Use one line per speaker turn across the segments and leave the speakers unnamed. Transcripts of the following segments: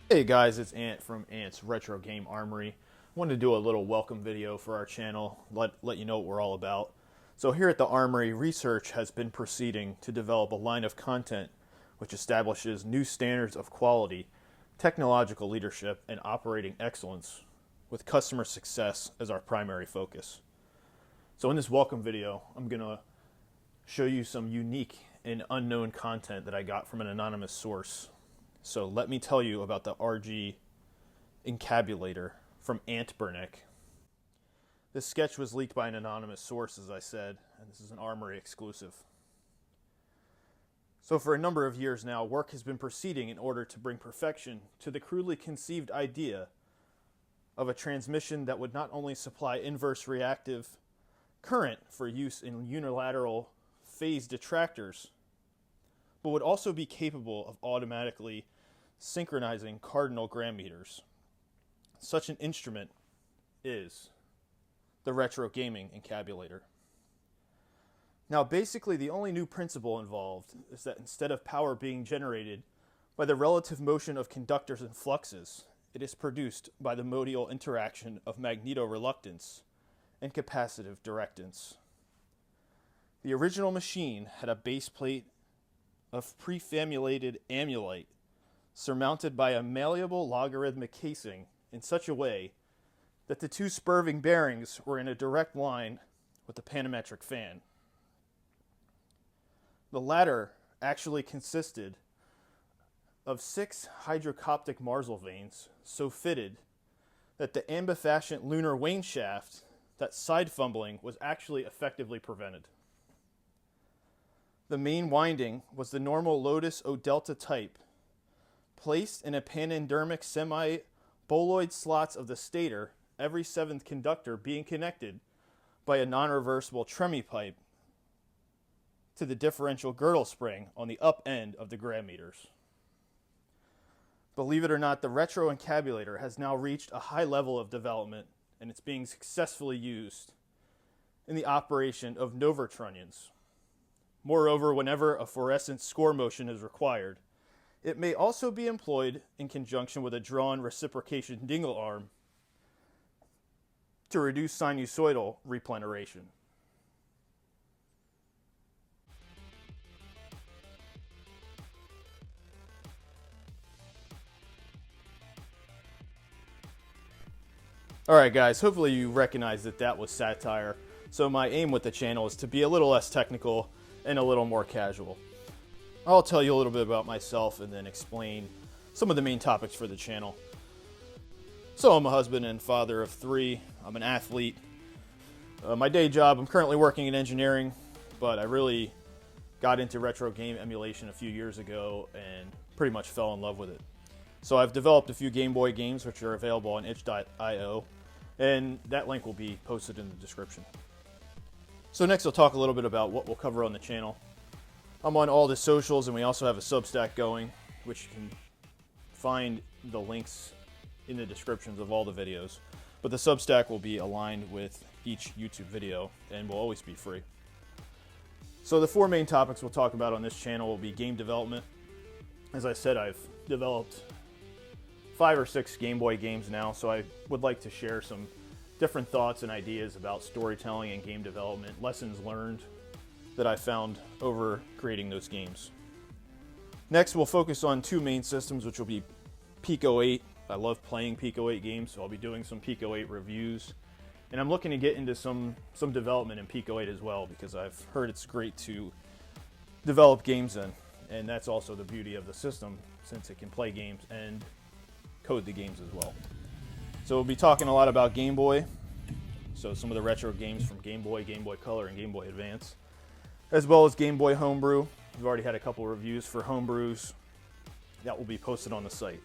Hey guys, it's Ant from Ant's Retro Game Armory. Wanted to do a little welcome video for our channel, let you know what we're all about. So here at the Armory, research has been proceeding to develop a line of content which establishes new standards of quality, technological leadership, and operating excellence, with customer success as our primary focus. So in this welcome video, I'm going to show you some unique and unknown content that I got from an anonymous source. So let me tell you about the RG Encabulator from Ant Bernick. This sketch was leaked by an anonymous source, as I said, and this is an Armory exclusive. So for a number of years now, work has been proceeding in order to bring perfection to the crudely conceived idea of a transmission that would not only supply inverse reactive current for use in unilateral phase detractors, but would also be capable of automatically synchronizing cardinal gram meters. Such an instrument is the Retro Gaming Encabulator. Now, basically, the only new principle involved is that instead of power being generated by the relative motion of conductors and fluxes, it is produced by the modal interaction of magnetoreluctance and capacitive directance. The original machine had a base plate of prefamulated amulite surmounted by a malleable logarithmic casing in such a way that the two spurving bearings were in a direct line with the panometric fan. The latter actually consisted of 6 hydrocoptic Marsal vanes so fitted that the ambifacient lunar wane shaft, that side fumbling, was actually effectively prevented. The main winding was the normal Lotus O delta type, placed in a panendermic semi-boloid slots of the stator, every 7th conductor being connected by a non-reversible tremie pipe to the differential girdle spring on the up end of the gram meters. Believe it or not, the Retro Encabulator has now reached a high level of development, and it's being successfully used in the operation of novatrunnions. Moreover, whenever a fluorescent score motion is required, it may also be employed in conjunction with a drawn reciprocation dingle arm to reduce sinusoidal repleneration. Alright guys, hopefully you recognize that that was satire. So my aim with the channel is to be a little less technical and a little more casual. I'll tell you a little bit about myself and then explain some of the main topics for the channel. So I'm a husband and father of 3. I'm an athlete. My day job, I'm currently working in engineering, but I really got into retro game emulation a few years ago and pretty much fell in love with it. So I've developed a few Game Boy games which are available on itch.io, and that link will be posted in the description. So next I'll talk a little bit about what we'll cover on the channel. I'm on all the socials, and we also have a Substack going, which you can find the links in the descriptions of all the videos. But the Substack will be aligned with each YouTube video and will always be free. So the 4 main topics we'll talk about on this channel will be game development. As I said, I've developed 5 or 6 Game Boy games now, so I would like to share some different thoughts and ideas about storytelling and game development, lessons learned that I found over creating those games. Next, we'll focus on 2 main systems, which will be Pico 8. I love playing Pico 8 games, so I'll be doing some Pico 8 reviews. And I'm looking to get into some development in Pico 8 as well, because I've heard it's great to develop games in. And that's also the beauty of the system, since it can play games and code the games as well. So we'll be talking a lot about Game Boy, so some of the retro games from Game Boy, Game Boy Color, and Game Boy Advance, as well as Game Boy Homebrew. We've already had a couple reviews for homebrews that will be posted on the site.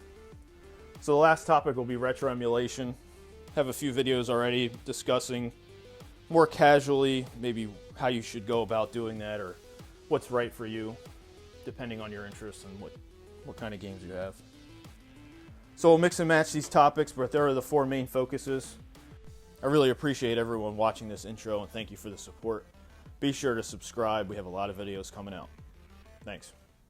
So the last topic will be retro emulation. Have a few videos already discussing more casually maybe how you should go about doing that, or what's right for you, depending on your interests and what kind of games you have. So we'll mix and match these topics, but there are the 4 main focuses. I really appreciate everyone watching this intro, and thank you for the support. Be sure to subscribe. We have a lot of videos coming out. Thanks.